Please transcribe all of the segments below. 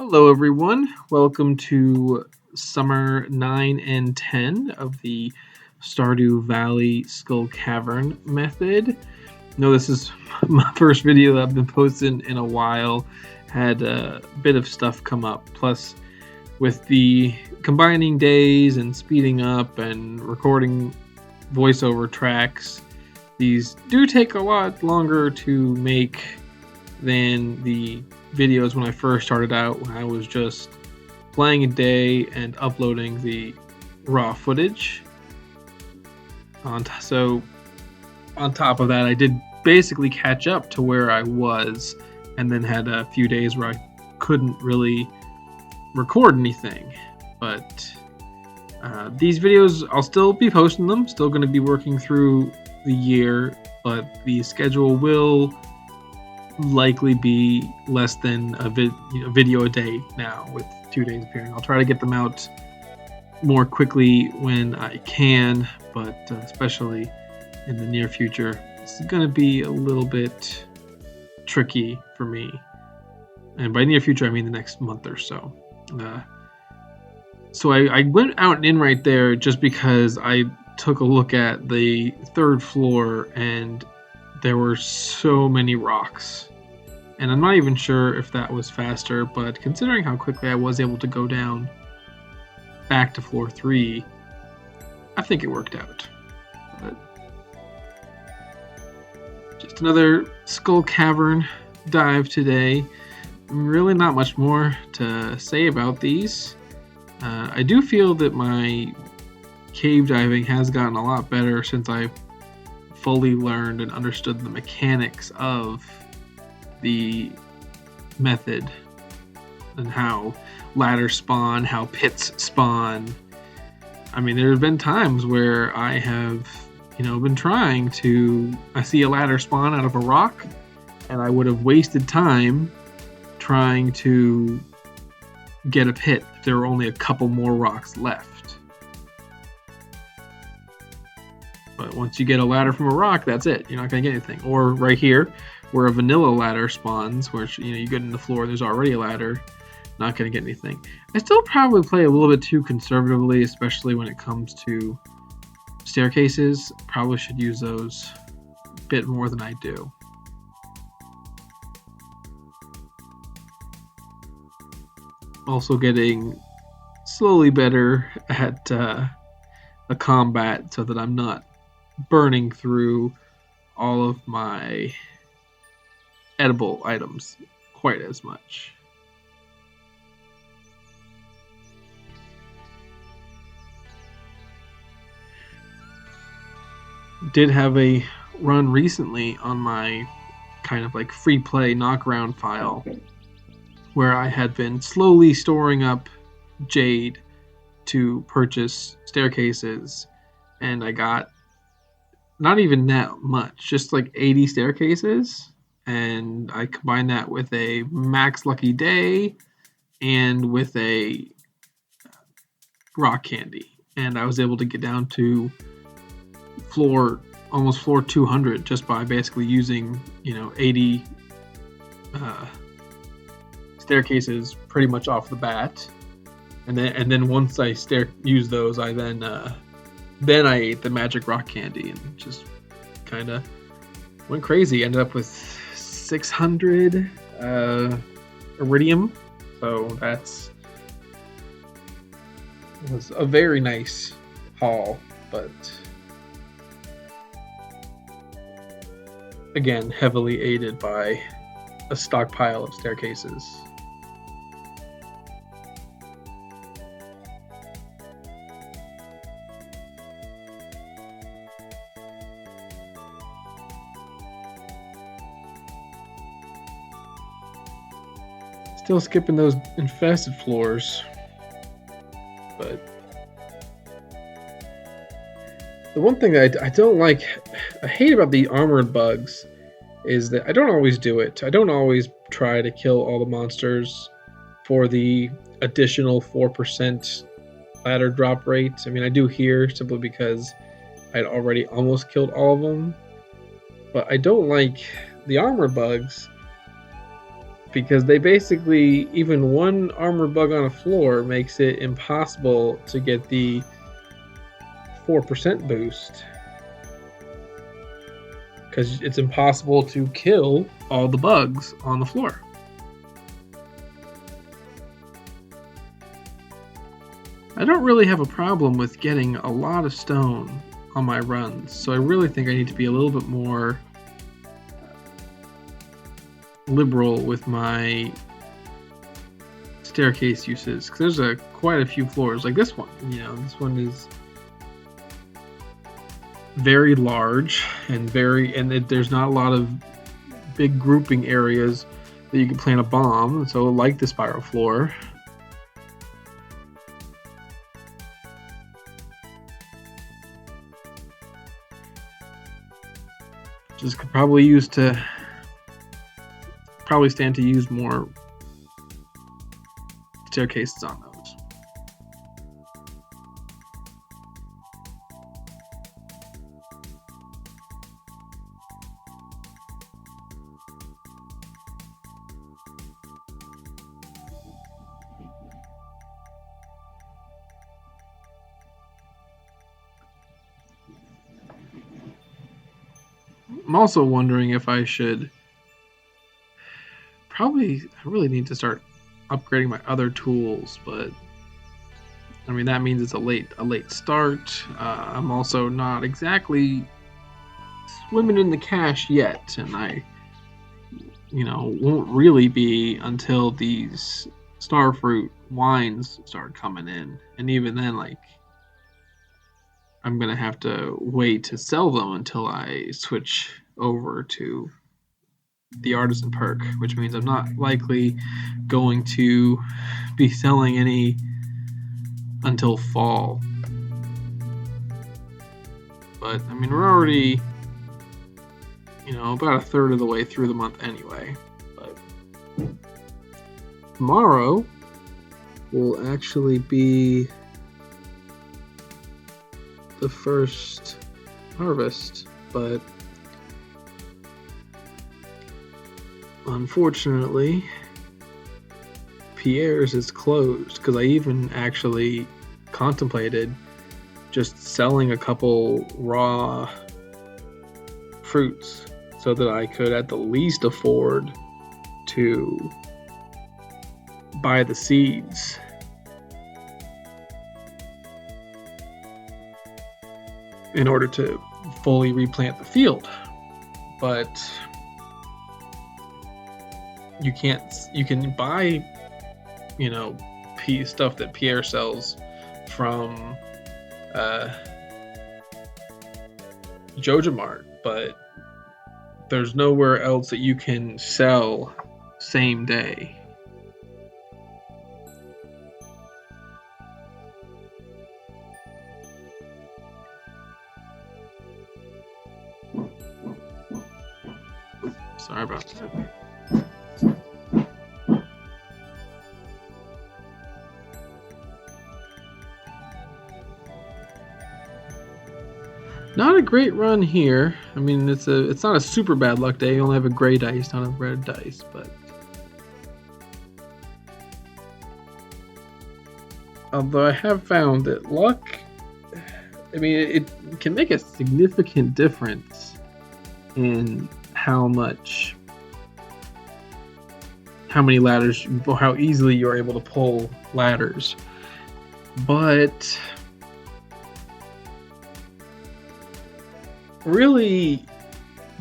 Hello, everyone. Welcome to Summer 9 and 10 of the Stardew Valley Skull Cavern method. No, this is my first video that I've been posting in a while. Had a bit of stuff come up. Plus, with the combining days and speeding up and recording voiceover tracks, these do take a lot longer to make than the videos when I first started out, when I was just playing a day and uploading the raw footage. So on top of that, I did basically catch up to where I was, and then had a few days where I couldn't really record anything. But these videos, I'll still be posting them, still going to be working through the year, but the schedule will likely be less than a video a day now, with 2 days appearing. I'll try to get them out more quickly when I can, but especially in the near future, it's going to be a little bit tricky for me. And by near future, I mean the next month or so. So I went out and in right there just because I took a look at the third floor and there were so many rocks. And I'm not even sure if that was faster, but considering how quickly I was able to go down back to floor 3, I think it worked out. But just another Skull Cavern dive today. Really not much more to say about these. I do feel that my cave diving has gotten a lot better since I fully learned and understood the mechanics of the method and how ladders spawn, how pits spawn. I mean, there have been times where I have, been trying to, I see a ladder spawn out of a rock, and I would have wasted time trying to get a pit if there were only a couple more rocks left. But once you get a ladder from a rock, that's it. You're not going to get anything. Or right here, where a vanilla ladder spawns, where you get in the floor, there's already a ladder, not going to get anything. I still probably play a little bit too conservatively, especially when it comes to staircases. Probably should use those a bit more than I do. Also getting slowly better at the combat so that I'm not burning through all of my edible items quite as much. Did have a run recently on my kind of like free play knockaround file where I had been slowly storing up jade to purchase staircases, and I got not even that much, just like 80 staircases, and I combined that with a max lucky day and with a rock candy, and I was able to get down to almost floor 200 just by basically using 80 staircases pretty much off the bat. And then once I used those, I then I ate the magic rock candy and just kind of went crazy. Ended up with 600 iridium, so was a very nice haul. But again, heavily aided by a stockpile of staircases. Still skipping those infested floors, but the one thing that I don't like, I hate about the armored bugs, is that I don't always do it. I don't always try to kill all the monsters for the additional 4% ladder drop rate. I mean, I do here simply because I'd already almost killed all of them, but I don't like the armored bugs because they basically, even one armor bug on a floor makes it impossible to get the 4% boost, because it's impossible to kill all the bugs on the floor. I don't really have a problem with getting a lot of stone on my runs, so I really think I need to be a little bit more liberal with my staircase uses, because there's quite a few floors like this one. This one is very large and there's not a lot of big grouping areas that you can plant a bomb, so like the spiral floor. Just could probably stand to use more staircases on those. I'm also wondering if I should I really need to start upgrading my other tools, but I mean that means it's a late start. I'm also not exactly swimming in the cash yet, and I won't really be until these starfruit wines start coming in, and even then, I'm gonna have to wait to sell them until I switch over to the artisan perk, which means I'm not likely going to be selling any until fall. But I mean, we're already about a third of the way through the month anyway. But tomorrow will actually be the first harvest, but unfortunately Pierre's is closed, because I even actually contemplated just selling a couple raw fruits so that I could at the least afford to buy the seeds. In order to fully replant the field. But you can buy, stuff that Pierre sells from Geode Mart, but there's nowhere else that you can sell same day. Sorry about that. Not a great run here. I mean, it's not a super bad luck day. You only have a gray dice, not a red dice, but although I have found that luck, I mean, it can make a significant difference in how many ladders, or how easily you're able to pull ladders. But really,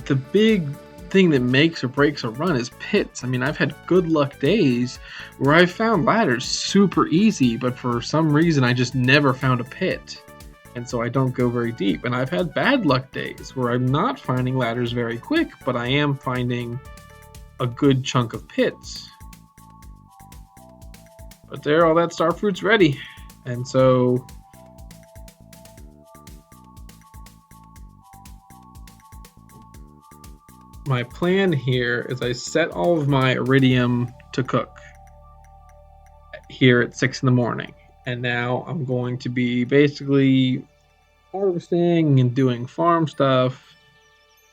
the big thing that makes or breaks a run is pits. I mean, I've had good luck days where I found ladders super easy, but for some reason I just never found a pit, and so I don't go very deep. And I've had bad luck days where I'm not finding ladders very quick, but I am finding a good chunk of pits. But there, all that starfruit's ready, and so my plan here is I set all of my iridium to cook here at 6 in the morning, and now I'm going to be basically harvesting and doing farm stuff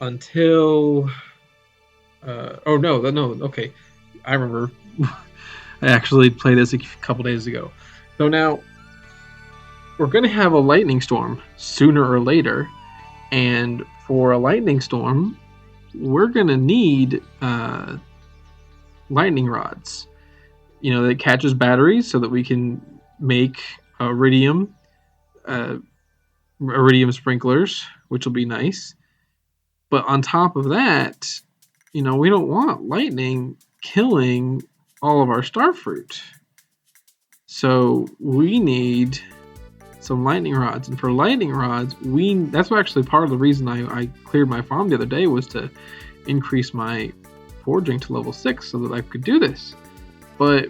until okay, I remember. I actually played this a couple days ago. So now we're going to have a lightning storm sooner or later, and for a lightning storm, we're going to need lightning rods. That catches batteries so that we can make iridium sprinklers, which will be nice. But on top of that, we don't want lightning killing all of our starfruit. So we need some lightning rods. And for lightning rods, that's actually part of the reason I cleared my farm the other day, was to increase my forging to level 6 so that I could do this. But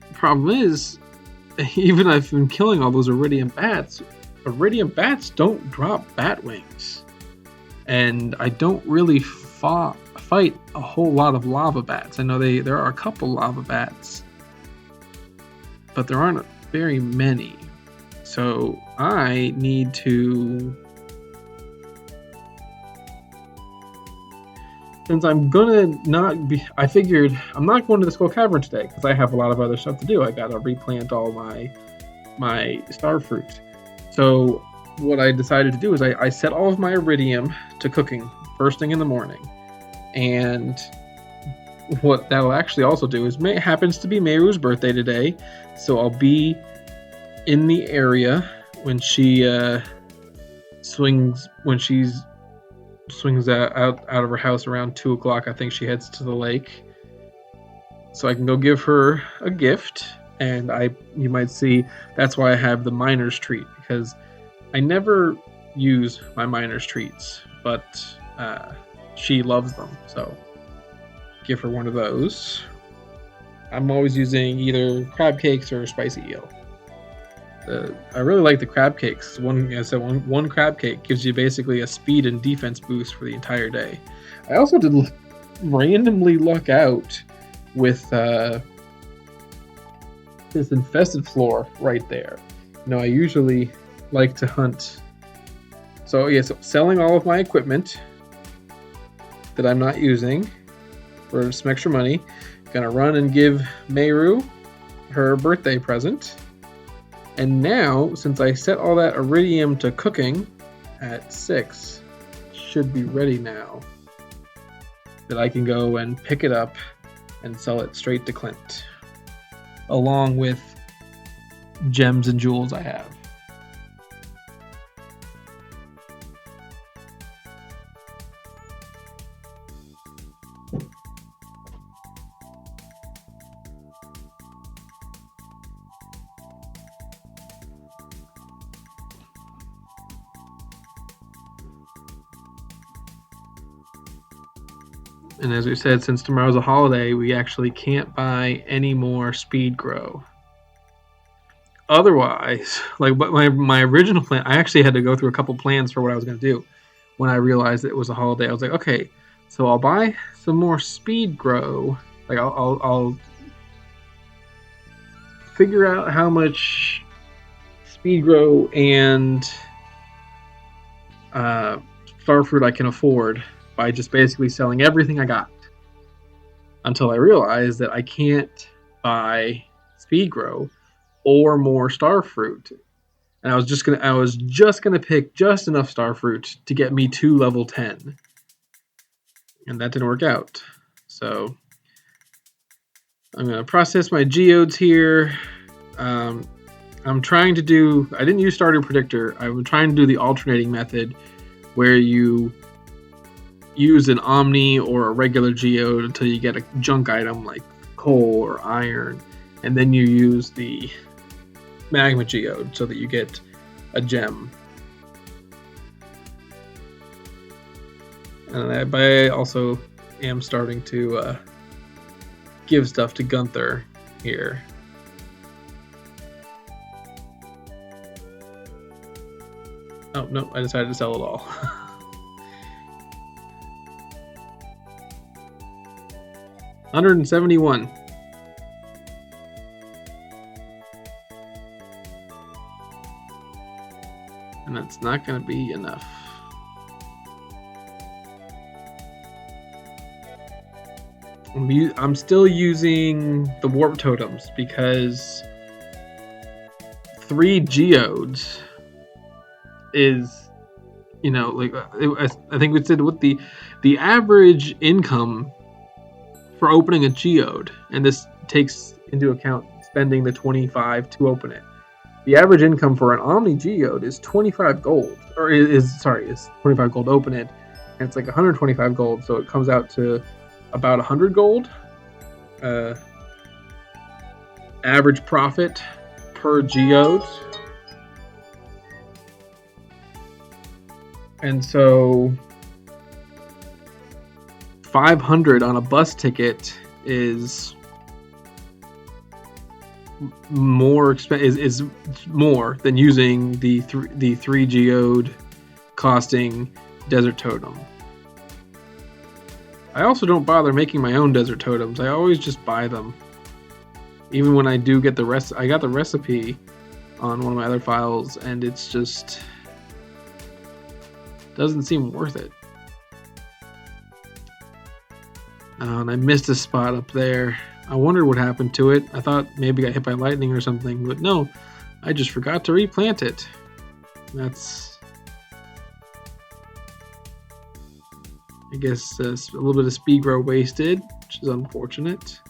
the problem is, even I've been killing all those iridium bats don't drop bat wings. And I don't really fight a whole lot of lava bats. I know there are a couple lava bats, but there aren't very many. So I need to, since I'm gonna not be, I figured I'm not going to the Skull Cavern today because I have a lot of other stuff to do. I gotta replant all my starfruit. So what I decided to do is I set all of my iridium to cooking first thing in the morning. And what that'll actually also do is, happens to be Meiru's birthday today, so I'll be in the area when she swings out of her house around 2 o'clock. I think she heads to the lake, so I can go give her a gift. And you might see that's why I have the miner's treat, because I never use my miner's treats, but she loves them, so give her one of those. I'm always using either crab cakes or spicy eel. I really like the crab cakes. One crab cake gives you basically a speed and defense boost for the entire day. I also did randomly luck out with this infested floor right there. I usually like to hunt. So selling all of my equipment that I'm not using for some extra money. Gonna run and give Meiru her birthday present. And now, since I set all that iridium to cooking at 6, should be ready now, that I can go and pick it up and sell it straight to Clint, along with gems and jewels I have. And as we said, since tomorrow's a holiday, we actually can't buy any more speed grow. Otherwise, like my original plan, I actually had to go through a couple plans for what I was going to do. When I realized it was a holiday, I was like, okay, so I'll buy some more speed grow. Like I'll figure out how much speed grow and starfruit I can afford by just basically selling everything I got, until I realized that I can't buy speed grow or more starfruit. And I was just gonna pick just enough starfruit to get me to level 10. And that didn't work out. So I'm gonna process my geodes here. I'm trying to do, I didn't use Stardew Predictor. I'm trying to do the alternating method, where you use an Omni or a regular geode until you get a junk item like coal or iron, and then you use the magma geode so that you get a gem. And I also am starting to give stuff to Gunther here. Oh, no, I decided to sell it all. $171. And that's not going to be enough. I'm still using the warp totems because 3 geodes is, like I think we said what the average income for opening a geode, and this takes into account spending the 25 to open it. The average income for an Omni Geode is 25 gold, or is 25 gold to open it, and it's like 125 gold, so it comes out to about 100 gold. Average profit per geode. And so 500 on a bus ticket is more is more than using the 3 geode costing desert totem. I also don't bother making my own desert totems. I always just buy them. Even when I do get I got the recipe on one of my other files, and it's just doesn't seem worth it. And I missed a spot up there. I wondered what happened to it. I thought maybe I got hit by lightning or something, but no, I just forgot to replant it. That's, I guess, a little bit of speed grow wasted, which is unfortunate.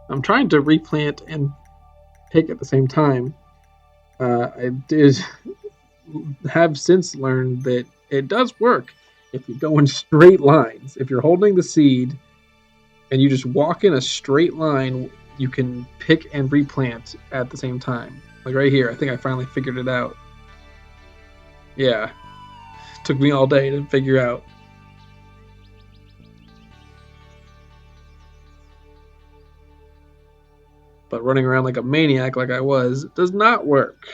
I'm trying to replant and pick at the same time. I did have since learned that it does work if you go in straight lines. If you're holding the seed and you just walk in a straight line, you can pick and replant at the same time. Like right here, I think I finally figured it out. Yeah, it took me all day to figure out. But running around like a maniac like I was does not work.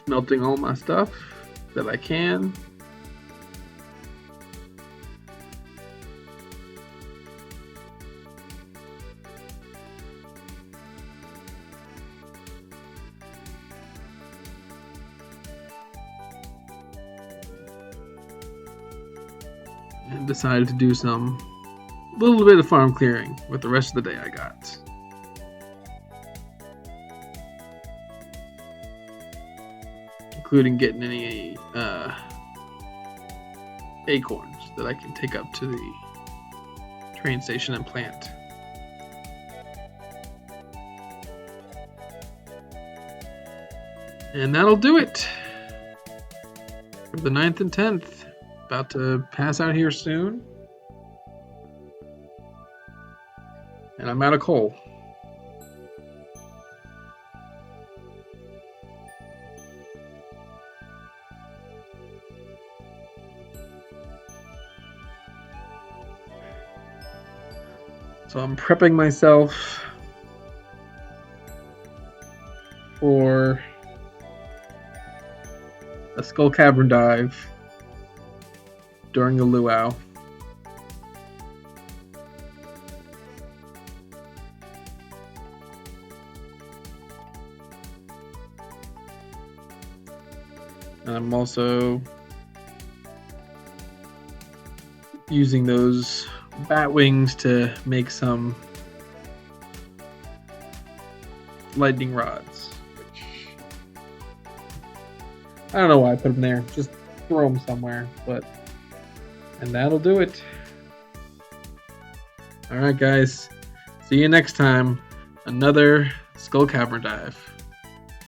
Melting all my stuff that I can. And decided to do some little bit of farm clearing with the rest of the day I got. Including getting any acorns that I can take up to the train station and plant. And that'll do it for the 9th and 10th. About to pass out here soon. And I'm out of coal. So I'm prepping myself for a Skull Cavern dive during the Luau. And I'm also using those bat wings to make some lightning rods. Which I don't know why I put them there. Just throw them somewhere. And that'll do it. Alright guys. See you next time. Another Skull Cavern dive.